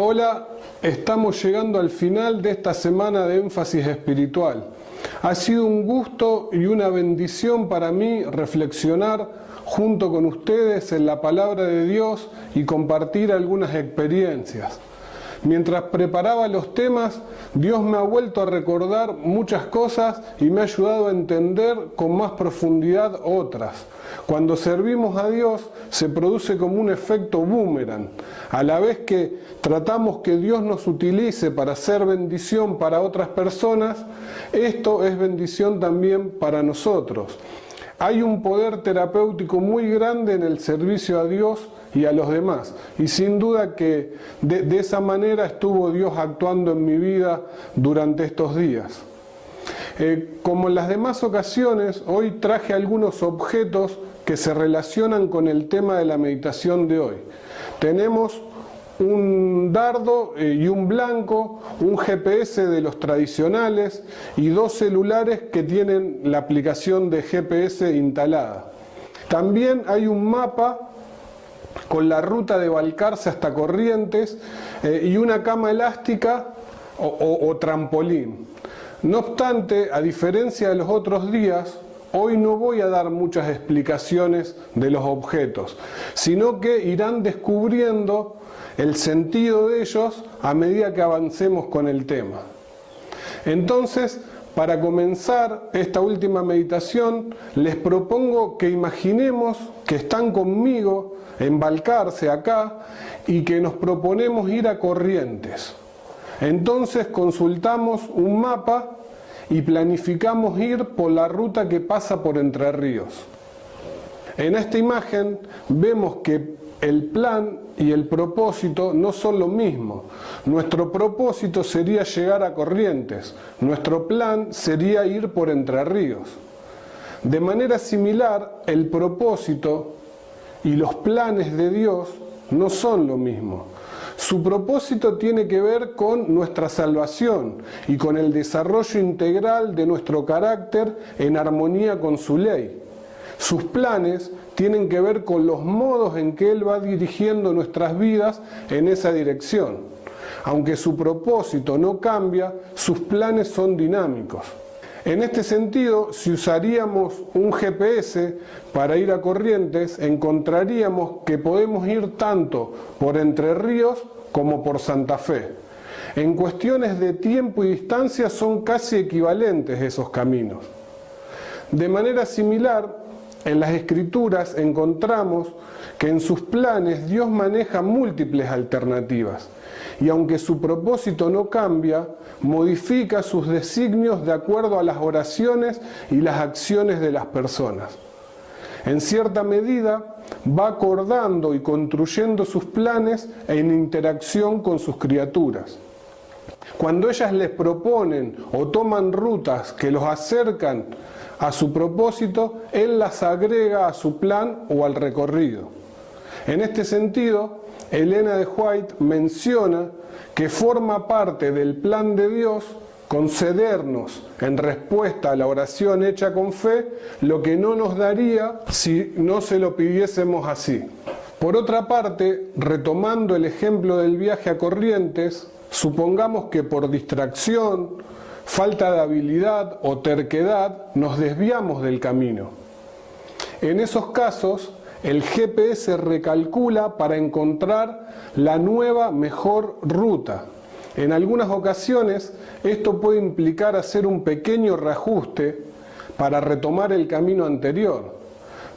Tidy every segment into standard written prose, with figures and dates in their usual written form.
Hola, estamos llegando al final de esta semana de énfasis espiritual. Ha sido un gusto y una bendición para mí reflexionar junto con ustedes en la palabra de Dios y compartir algunas experiencias. Mientras preparaba los temas, Dios me ha vuelto a recordar muchas cosas y me ha ayudado a entender con más profundidad otras. Cuando servimos a Dios se produce como un efecto boomerang. A la vez que tratamos que Dios nos utilice para hacer bendición para otras personas, esto es bendición también para nosotros. Hay un poder terapéutico muy grande en el servicio a Dios y a los demás. Y sin duda que de esa manera estuvo Dios actuando en mi vida durante estos días. Como en las demás ocasiones, hoy traje algunos objetos que se relacionan con el tema de la meditación de hoy. Tenemos un dardo y un blanco, un GPS de los tradicionales y dos celulares que tienen la aplicación de GPS instalada. También hay un mapa con la ruta de Balcarce hasta Corrientes y una cama elástica o trampolín. No obstante, a diferencia de los otros días, hoy no voy a dar muchas explicaciones de los objetos, sino que irán descubriendo el sentido de ellos a medida que avancemos con el tema. Entonces, para comenzar esta última meditación, les propongo que imaginemos que están conmigo en Balcarce acá y que nos proponemos ir a Corrientes. Entonces consultamos un mapa y planificamos ir por la ruta que pasa por Entre Ríos. En esta imagen vemos que el plan y el propósito no son lo mismo. Nuestro propósito sería llegar a Corrientes, nuestro plan sería ir por Entre Ríos. De manera similar, el propósito y los planes de Dios no son lo mismo. Su propósito tiene que ver con nuestra salvación y con el desarrollo integral de nuestro carácter en armonía con su ley. Sus planes tienen que ver con los modos en que Él va dirigiendo nuestras vidas en esa dirección. Aunque su propósito no cambia, sus planes son dinámicos. En este sentido, si usaríamos un GPS para ir a Corrientes, encontraríamos que podemos ir tanto por Entre Ríos como por Santa Fe. En cuestiones de tiempo y distancia son casi equivalentes esos caminos. De manera similar, en las Escrituras encontramos que en sus planes Dios maneja múltiples alternativas. Y aunque su propósito no cambia, modifica sus designios de acuerdo a las oraciones y las acciones de las personas. En cierta medida, va acordando y construyendo sus planes en interacción con sus criaturas. Cuando ellas les proponen o toman rutas que los acercan a su propósito, Él las agrega a su plan o al recorrido. En este sentido, Elena de White menciona que forma parte del plan de Dios concedernos, en respuesta a la oración hecha con fe, lo que no nos daría si no se lo pidiésemos así. Por otra parte, retomando el ejemplo del viaje a Corrientes, supongamos que por distracción, falta de habilidad o terquedad nos desviamos del camino. En esos casos, el GPS recalcula para encontrar la nueva, mejor ruta. En algunas ocasiones, esto puede implicar hacer un pequeño reajuste para retomar el camino anterior,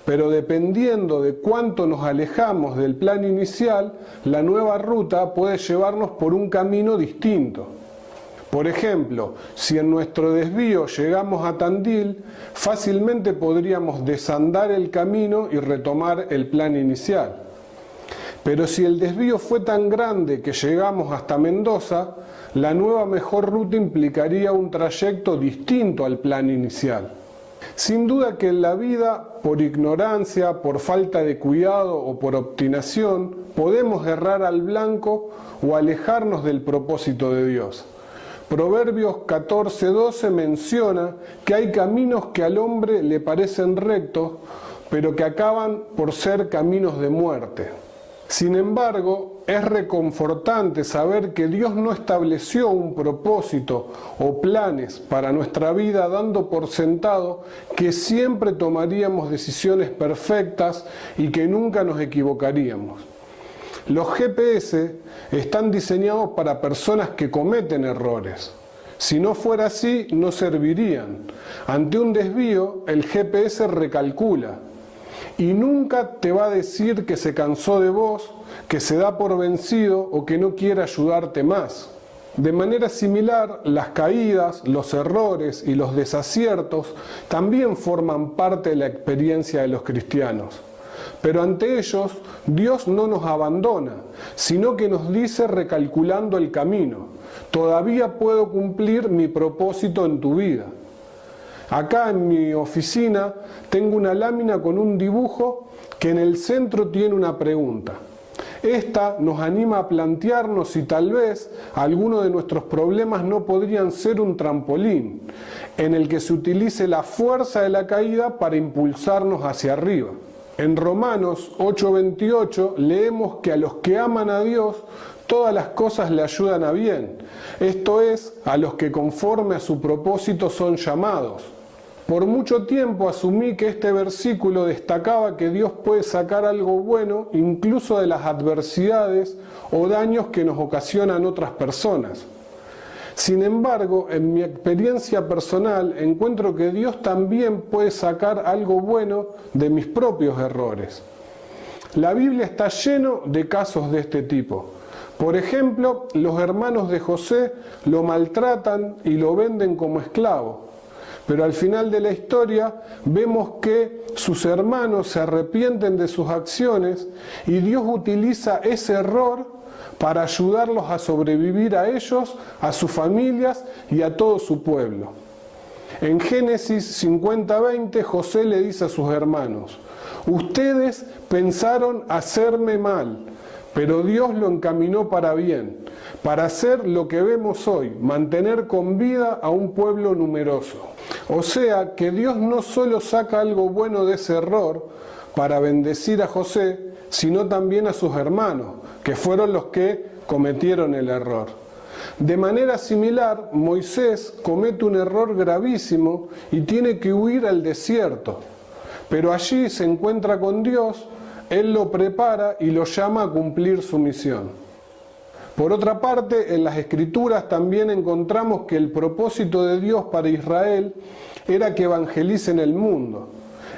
pero dependiendo de cuánto nos alejamos del plan inicial, la nueva ruta puede llevarnos por un camino distinto. Por ejemplo, si en nuestro desvío llegamos a Tandil, fácilmente podríamos desandar el camino y retomar el plan inicial. Pero si el desvío fue tan grande que llegamos hasta Mendoza, la nueva mejor ruta implicaría un trayecto distinto al plan inicial. Sin duda que en la vida, por ignorancia, por falta de cuidado o por obstinación, podemos errar al blanco o alejarnos del propósito de Dios. Proverbios 14:12 menciona que hay caminos que al hombre le parecen rectos, pero que acaban por ser caminos de muerte. Sin embargo, es reconfortante saber que Dios no estableció un propósito o planes para nuestra vida dando por sentado que siempre tomaríamos decisiones perfectas y que nunca nos equivocaríamos. Los GPS están diseñados para personas que cometen errores. Si no fuera así, no servirían. Ante un desvío, el GPS recalcula. Y nunca te va a decir que se cansó de vos, que se da por vencido o que no quiere ayudarte más. De manera similar, las caídas, los errores y los desaciertos también forman parte de la experiencia de los cristianos. Pero ante ellos, Dios no nos abandona, sino que nos dice recalculando el camino: todavía puedo cumplir mi propósito en tu vida. Acá en mi oficina tengo una lámina con un dibujo que en el centro tiene una pregunta. Esta nos anima a plantearnos si tal vez algunos de nuestros problemas no podrían ser un trampolín en el que se utilice la fuerza de la caída para impulsarnos hacia arriba. En Romanos 8:28 leemos que a los que aman a Dios todas las cosas le ayudan a bien, esto es, a los que conforme a su propósito son llamados. Por mucho tiempo asumí que este versículo destacaba que Dios puede sacar algo bueno incluso de las adversidades o daños que nos ocasionan otras personas. Sin embargo, en mi experiencia personal encuentro que Dios también puede sacar algo bueno de mis propios errores. La Biblia está lleno de casos de este tipo. Por ejemplo, los hermanos de José lo maltratan y lo venden como esclavo. Pero al final de la historia vemos que sus hermanos se arrepienten de sus acciones y Dios utiliza ese error para ayudarlos a sobrevivir a ellos, a sus familias y a todo su pueblo. En Génesis 50:20 José le dice a sus hermanos: ustedes pensaron hacerme mal, pero Dios lo encaminó para bien, para hacer lo que vemos hoy, mantener con vida a un pueblo numeroso. O sea que Dios no solo saca algo bueno de ese error para bendecir a José, sino también a sus hermanos, que fueron los que cometieron el error. De manera similar, Moisés comete un error gravísimo y tiene que huir al desierto, pero allí se encuentra con Dios, Él lo prepara y lo llama a cumplir su misión. Por otra parte, en las Escrituras también encontramos que el propósito de Dios para Israel era que evangelicen el mundo.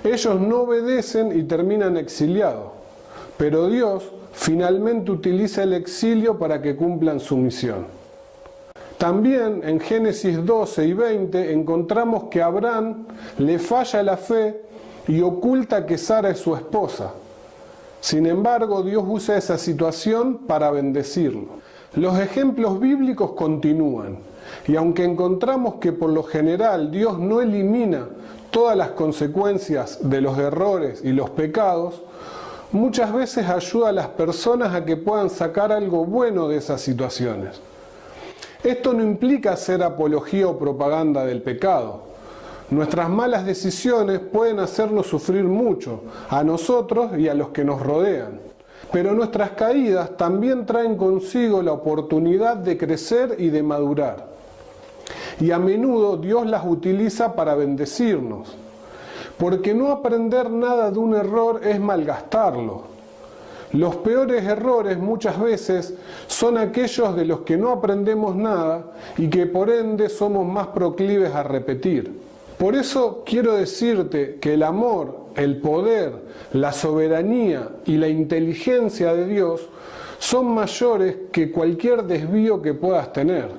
Ellos no obedecen y terminan exiliados, pero Dios finalmente utiliza el exilio para que cumplan su misión. También en Génesis 12 y 20 encontramos que a Abraham le falla la fe y oculta que Sara es su esposa. Sin embargo, Dios usa esa situación para bendecirlo. Los ejemplos bíblicos continúan, y aunque encontramos que por lo general Dios no elimina todas las consecuencias de los errores y los pecados, muchas veces ayuda a las personas a que puedan sacar algo bueno de esas situaciones. Esto no implica hacer apología o propaganda del pecado. Nuestras malas decisiones pueden hacernos sufrir mucho, a nosotros y a los que nos rodean. Pero nuestras caídas también traen consigo la oportunidad de crecer y de madurar. Y a menudo Dios las utiliza para bendecirnos. Porque no aprender nada de un error es malgastarlo. Los peores errores muchas veces son aquellos de los que no aprendemos nada y que por ende somos más proclives a repetir. Por eso quiero decirte que el amor, el poder, la soberanía y la inteligencia de Dios son mayores que cualquier desvío que puedas tener.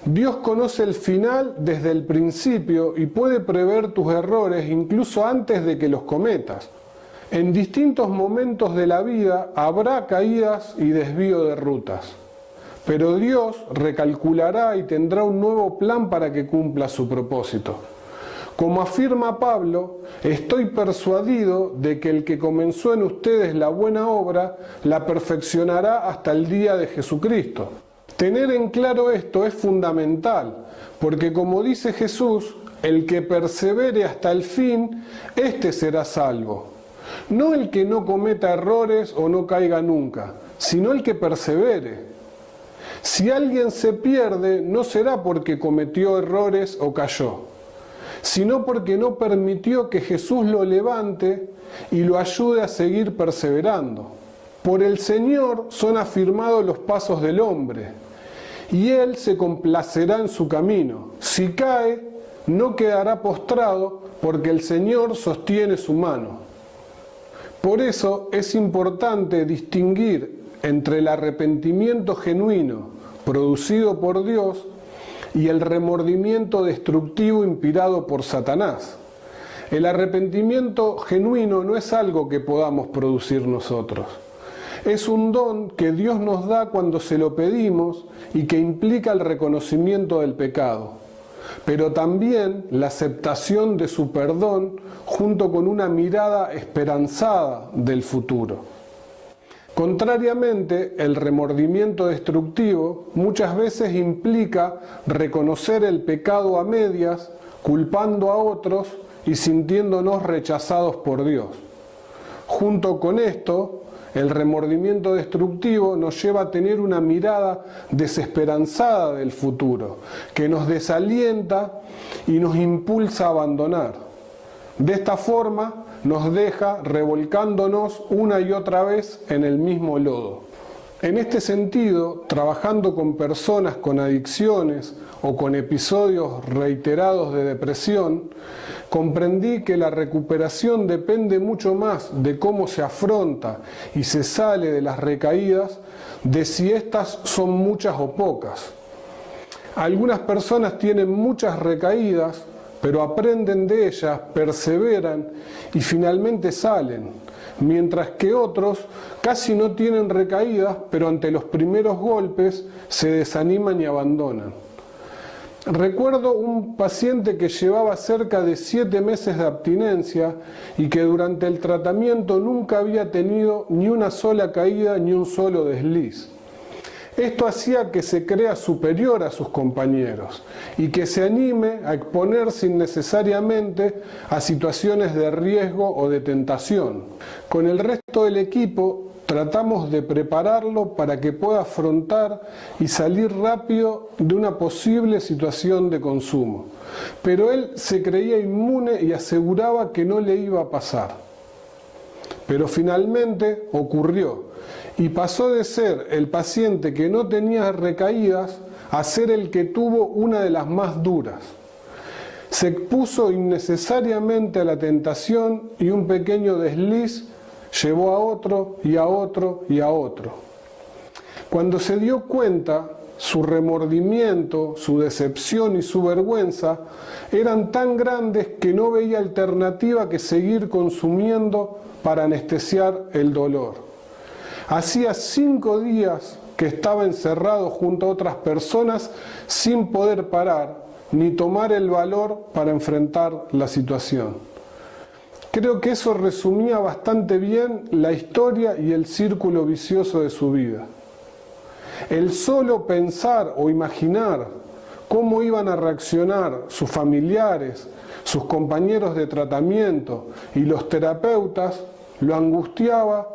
Dios conoce el final desde el principio y puede prever tus errores incluso antes de que los cometas. En distintos momentos de la vida habrá caídas y desvío de rutas, pero Dios recalculará y tendrá un nuevo plan para que cumpla su propósito. Como afirma Pablo, estoy persuadido de que el que comenzó en ustedes la buena obra, la perfeccionará hasta el día de Jesucristo. Tener en claro esto es fundamental, porque como dice Jesús, el que persevere hasta el fin, éste será salvo. No el que no cometa errores o no caiga nunca, sino el que persevere. Si alguien se pierde, no será porque cometió errores o cayó, sino porque no permitió que Jesús lo levante y lo ayude a seguir perseverando. Por el Señor son afirmados los pasos del hombre, y Él se complacerá en su camino. Si cae, no quedará postrado, porque el Señor sostiene su mano. Por eso es importante distinguir entre el arrepentimiento genuino, producido por Dios, y el remordimiento destructivo inspirado por Satanás. El arrepentimiento genuino no es algo que podamos producir nosotros. Es un don que Dios nos da cuando se lo pedimos y que implica el reconocimiento del pecado, pero también la aceptación de su perdón junto con una mirada esperanzada del futuro. Contrariamente, el remordimiento destructivo muchas veces implica reconocer el pecado a medias, culpando a otros y sintiéndonos rechazados por Dios. Junto con esto, el remordimiento destructivo nos lleva a tener una mirada desesperanzada del futuro, que nos desalienta y nos impulsa a abandonar. De esta forma, nos deja revolcándonos una y otra vez en el mismo lodo. En este sentido, trabajando con personas con adicciones o con episodios reiterados de depresión, comprendí que la recuperación depende mucho más de cómo se afronta y se sale de las recaídas, de si éstas son muchas o pocas. Algunas personas tienen muchas recaídas, pero aprenden de ellas, perseveran y finalmente salen, mientras que otros casi no tienen recaídas, pero ante los primeros golpes se desaniman y abandonan. Recuerdo un paciente que llevaba cerca de 7 meses de abstinencia y que durante el tratamiento nunca había tenido ni una sola caída ni un solo desliz. Esto hacía que se crea superior a sus compañeros y que se anime a exponerse innecesariamente a situaciones de riesgo o de tentación. Con el resto del equipo tratamos de prepararlo para que pueda afrontar y salir rápido de una posible situación de consumo. Pero él se creía inmune y aseguraba que no le iba a pasar. Pero finalmente ocurrió. Y pasó de ser el paciente que no tenía recaídas a ser el que tuvo una de las más duras. Se expuso innecesariamente a la tentación y un pequeño desliz llevó a otro y a otro y a otro. Cuando se dio cuenta, su remordimiento, su decepción y su vergüenza eran tan grandes que no veía alternativa que seguir consumiendo para anestesiar el dolor. Hacía 5 días que estaba encerrado junto a otras personas sin poder parar ni tomar el valor para enfrentar la situación. Creo que eso resumía bastante bien la historia y el círculo vicioso de su vida. El solo pensar o imaginar cómo iban a reaccionar sus familiares, sus compañeros de tratamiento y los terapeutas lo angustiaba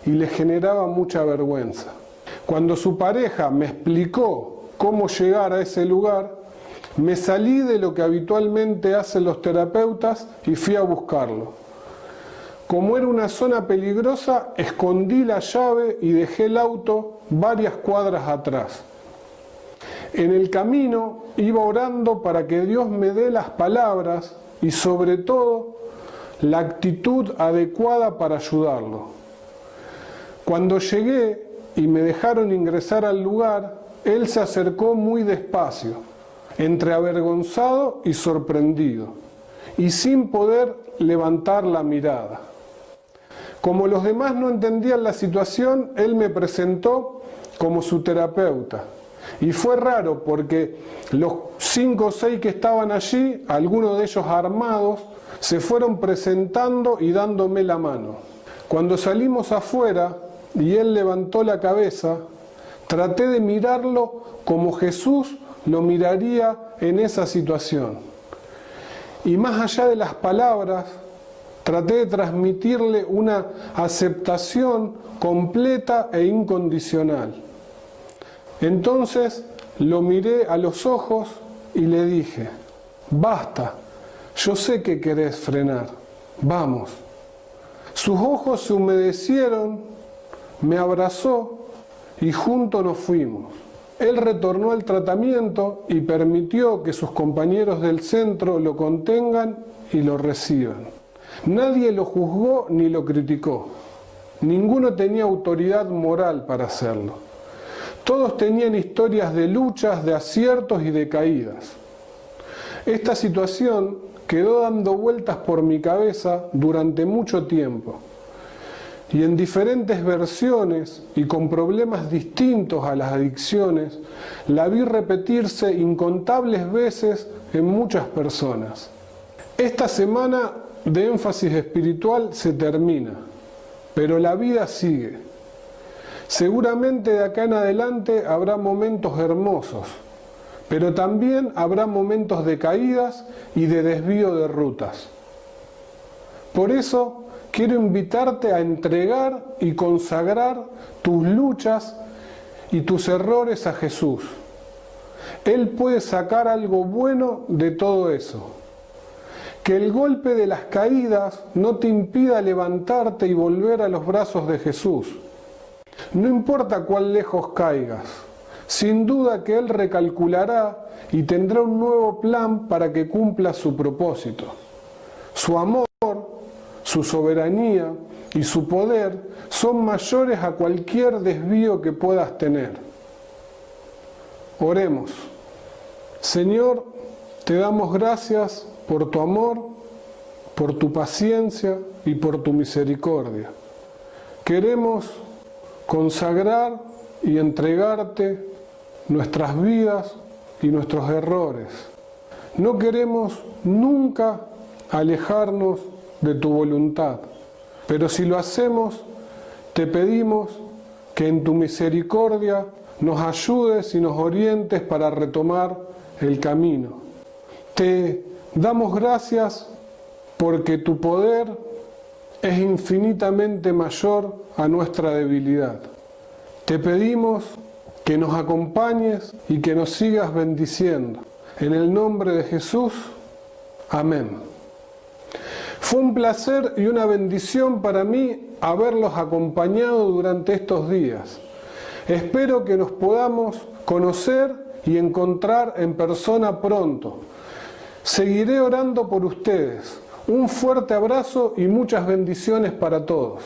y le generaba mucha vergüenza. Cuando su pareja me explicó cómo llegar a ese lugar, me salí de lo que habitualmente hacen los terapeutas y fui a buscarlo. Como era una zona peligrosa, escondí la llave y dejé el auto varias cuadras atrás. En el camino iba orando para que Dios me dé las palabras y sobre todo la actitud adecuada para ayudarlo. Cuando llegué y me dejaron ingresar al lugar, él se acercó muy despacio, entre avergonzado y sorprendido, y sin poder levantar la mirada. Como los demás no entendían la situación, él me presentó como su terapeuta. Y fue raro porque los 5 o 6 que estaban allí, algunos de ellos armados, se fueron presentando y dándome la mano. Cuando salimos afuera y él levantó la cabeza, traté de mirarlo como Jesús lo miraría en esa situación. Y más allá de las palabras, Traté de transmitirle una aceptación completa e incondicional. Entonces lo miré a los ojos y le dije: basta, yo sé que querés frenar, vamos. Sus ojos se humedecieron, me abrazó y juntos nos fuimos. Él retornó al tratamiento y permitió que sus compañeros del centro lo contengan y lo reciban. Nadie lo juzgó ni lo criticó. Ninguno tenía autoridad moral para hacerlo. Todos tenían historias de luchas, de aciertos y de caídas. Esta situación quedó dando vueltas por mi cabeza durante mucho tiempo. Y en diferentes versiones y con problemas distintos a las adicciones, la vi repetirse incontables veces en muchas personas. Esta semana de énfasis espiritual se termina, pero la vida sigue. Seguramente de acá en adelante habrá momentos hermosos, pero también habrá momentos de caídas y de desvío de rutas. Por eso, quiero invitarte a entregar y consagrar tus luchas y tus errores a Jesús. Él puede sacar algo bueno de todo eso. Que el golpe de las caídas no te impida levantarte y volver a los brazos de Jesús. No importa cuán lejos caigas, sin duda que Él recalculará y tendrá un nuevo plan para que cumpla su propósito. Su amor, su soberanía y su poder son mayores a cualquier desvío que puedas tener. Oremos. Señor, te damos gracias por tu amor, por tu paciencia y por tu misericordia. Queremos consagrar y entregarte nuestras vidas y nuestros errores. No queremos nunca alejarnos de tu voluntad, pero si lo hacemos, te pedimos que en tu misericordia nos ayudes y nos orientes para retomar el camino. Te damos gracias porque tu poder es infinitamente mayor a nuestra debilidad. Te pedimos que nos acompañes y que nos sigas bendiciendo. En el nombre de Jesús, amén. Fue un placer y una bendición para mí haberlos acompañado durante estos días. Espero que nos podamos conocer y encontrar en persona pronto. Seguiré orando por ustedes. Un fuerte abrazo y muchas bendiciones para todos.